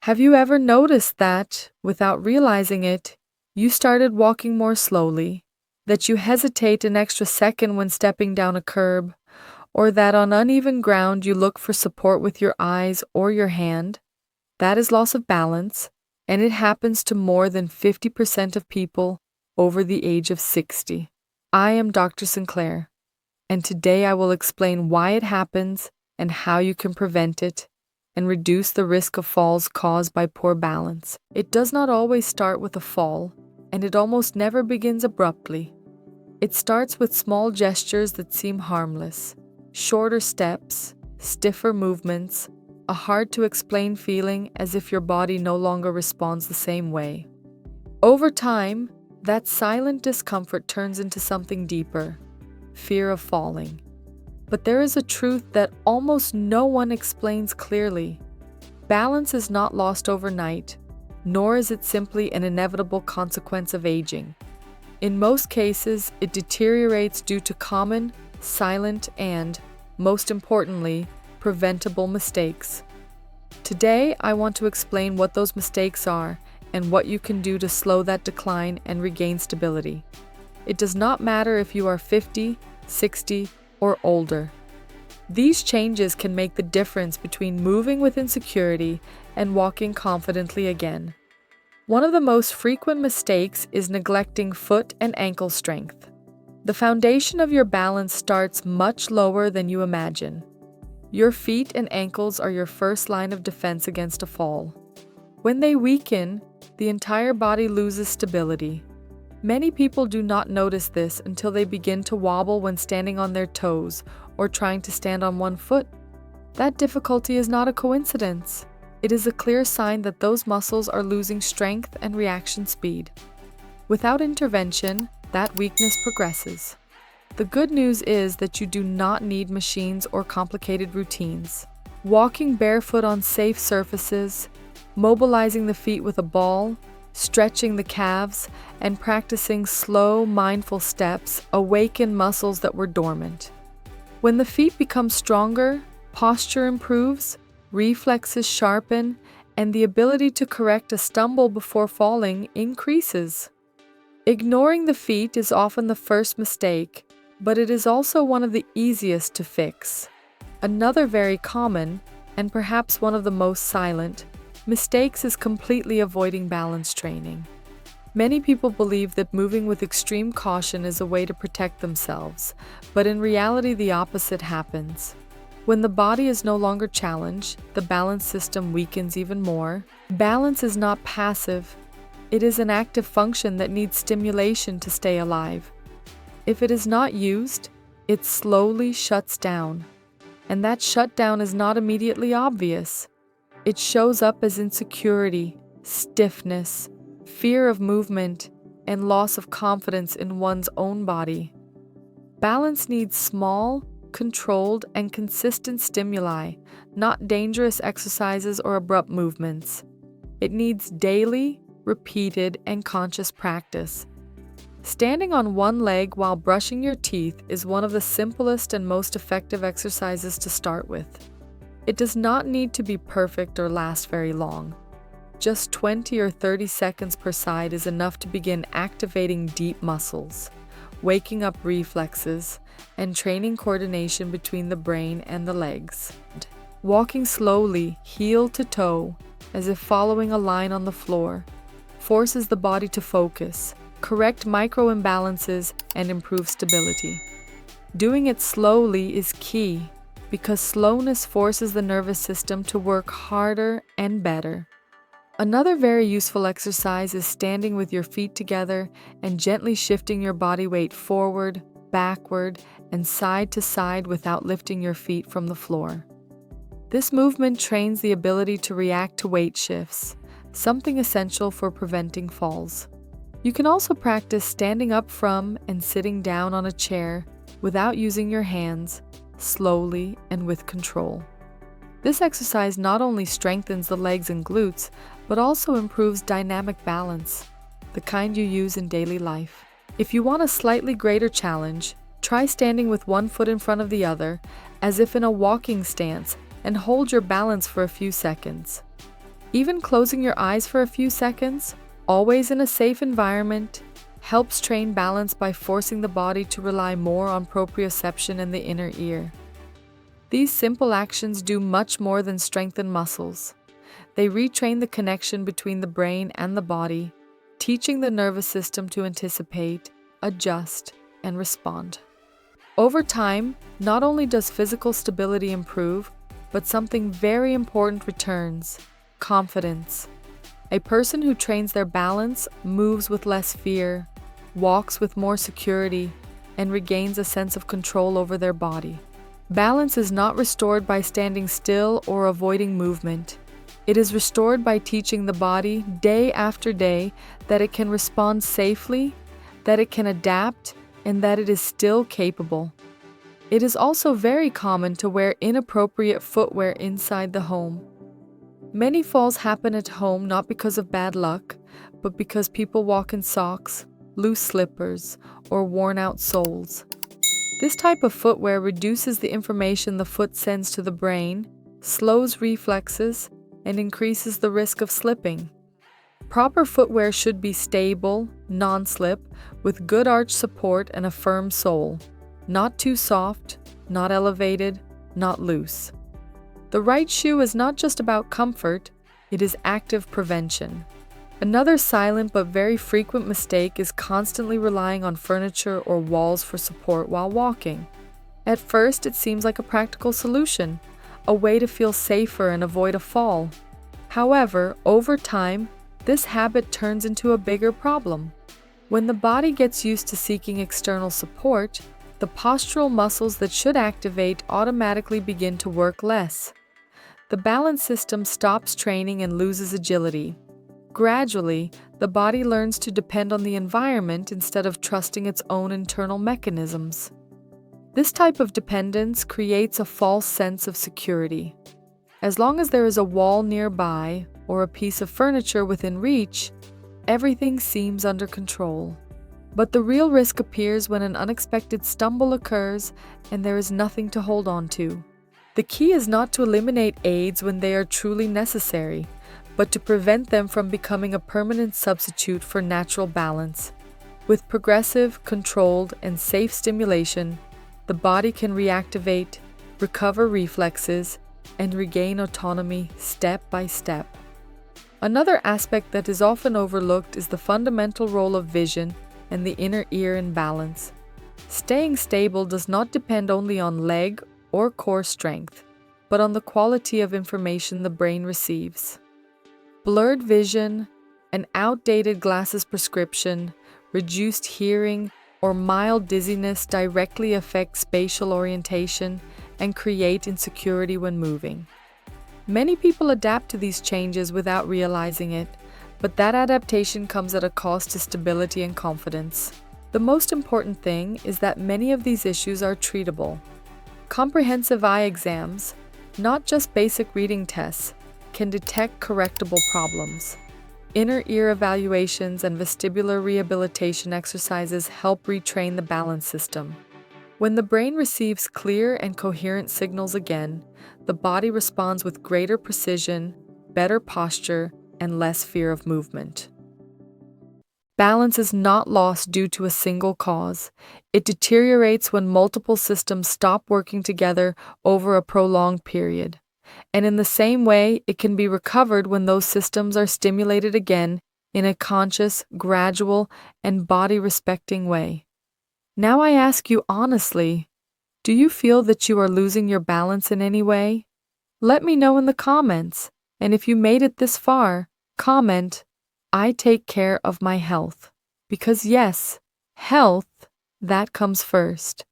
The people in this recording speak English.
Have you ever noticed that, without realizing it, you started walking more slowly, that you hesitate an extra second when stepping down a curb, or that on uneven ground you look for support with your eyes or your hand? That is loss of balance, and it happens to more than 50% of people over the age of 60. I am Dr. Sinclair, and today I will explain why it happens and how you can prevent it and reduce the risk of falls caused by poor balance. It does not always start with a fall, and it almost never begins abruptly. It starts with small gestures that seem harmless, shorter steps, stiffer movements, a hard-to-explain feeling as if your body no longer responds the same way. Over time, that silent discomfort turns into something deeper, fear of falling. But there is a truth that almost no one explains clearly. Balance is not lost overnight, nor is it simply an inevitable consequence of aging. In most cases, it deteriorates due to common, silent, and, most importantly, preventable mistakes. Today, I want to explain what those mistakes are and what you can do to slow that decline and regain stability. It does not matter if you are 50, 60, or older. These changes can make the difference between moving with insecurity and walking confidently again. One of the most frequent mistakes is neglecting foot and ankle strength. The foundation of your balance starts much lower than you imagine. Your feet and ankles are your first line of defense against a fall. When they weaken, the entire body loses stability. Many people do not notice this until they begin to wobble when standing on their toes or trying to stand on one foot. That difficulty is not a coincidence. It is a clear sign that those muscles are losing strength and reaction speed. Without intervention, that weakness progresses. The good news is that you do not need machines or complicated routines. Walking barefoot on safe surfaces, mobilizing the feet with a ball, stretching the calves, and practicing slow, mindful steps awaken muscles that were dormant. When the feet become stronger, posture improves, reflexes sharpen, and the ability to correct a stumble before falling increases. Ignoring the feet is often the first mistake, but it is also one of the easiest to fix. Another very common, and perhaps one of the most silent, mistakes is completely avoiding balance training. Many people believe that moving with extreme caution is a way to protect themselves, but in reality the opposite happens. When the body is no longer challenged, the balance system weakens even more. Balance is not passive. It is an active function that needs stimulation to stay alive. If it is not used, it slowly shuts down. And that shutdown is not immediately obvious. It shows up as insecurity, stiffness, fear of movement, and loss of confidence in one's own body. Balance needs small, controlled, and consistent stimuli, not dangerous exercises or abrupt movements. It needs daily, repeated, and conscious practice. Standing on one leg while brushing your teeth is one of the simplest and most effective exercises to start with. It does not need to be perfect or last very long. Just 20 or 30 seconds per side is enough to begin activating deep muscles, waking up reflexes, and training coordination between the brain and the legs. Walking slowly, heel to toe, as if following a line on the floor, forces the body to focus, correct micro imbalances, and improve stability. Doing it slowly is key, because slowness forces the nervous system to work harder and better. Another very useful exercise is standing with your feet together and gently shifting your body weight forward, backward, and side to side without lifting your feet from the floor. This movement trains the ability to react to weight shifts, something essential for preventing falls. You can also practice standing up from and sitting down on a chair without using your hands, slowly and with control. This exercise not only strengthens the legs and glutes, but also improves dynamic balance, the kind you use in daily life. If you want a slightly greater challenge, try standing with one foot in front of the other, as if in a walking stance, and hold your balance for a few seconds. Even closing your eyes for a few seconds, always in a safe environment, helps train balance by forcing the body to rely more on proprioception and the inner ear. These simple actions do much more than strengthen muscles. They retrain the connection between the brain and the body, teaching the nervous system to anticipate, adjust, and respond. Over time, not only does physical stability improve, but something very important returns: confidence. A person who trains their balance moves with less fear, walks with more security, and regains a sense of control over their body. Balance is not restored by standing still or avoiding movement. It is restored by teaching the body day after day that it can respond safely, that it can adapt, and that it is still capable. It is also very common to wear inappropriate footwear inside the home. Many falls happen at home not because of bad luck, but because people walk in socks, loose slippers, or worn-out soles. This type of footwear reduces the information the foot sends to the brain, slows reflexes, and increases the risk of slipping. Proper footwear should be stable, non-slip, with good arch support and a firm sole. Not too soft, not elevated, not loose. The right shoe is not just about comfort, it is active prevention. Another silent but very frequent mistake is constantly relying on furniture or walls for support while walking. At first, it seems like a practical solution, a way to feel safer and avoid a fall. However, over time, this habit turns into a bigger problem. When the body gets used to seeking external support, the postural muscles that should activate automatically begin to work less. The balance system stops training and loses agility. Gradually, the body learns to depend on the environment instead of trusting its own internal mechanisms. This type of dependence creates a false sense of security. As long as there is a wall nearby or a piece of furniture within reach, everything seems under control. But the real risk appears when an unexpected stumble occurs and there is nothing to hold on to. The key is not to eliminate aids when they are truly necessary, but to prevent them from becoming a permanent substitute for natural balance. With progressive, controlled, and safe stimulation, the body can reactivate, recover reflexes, and regain autonomy step by step. Another aspect that is often overlooked is the fundamental role of vision and the inner ear in balance. Staying stable does not depend only on leg or core strength, but on the quality of information the brain receives. Blurred vision, an outdated glasses prescription, reduced hearing, or mild dizziness directly affect spatial orientation and create insecurity when moving. Many people adapt to these changes without realizing it, but that adaptation comes at a cost to stability and confidence. The most important thing is that many of these issues are treatable. Comprehensive eye exams, not just basic reading tests, can detect correctable problems. Inner ear evaluations and vestibular rehabilitation exercises help retrain the balance system. When the brain receives clear and coherent signals again, the body responds with greater precision, better posture, and less fear of movement. Balance is not lost due to a single cause. It deteriorates when multiple systems stop working together over a prolonged period. And in the same way, it can be recovered when those systems are stimulated again in a conscious, gradual, and body-respecting way. Now I ask you honestly, do you feel that you are losing your balance in any way? Let me know in the comments. And if you made it this far, comment, "I take care of my health." Because yes, health, that comes first.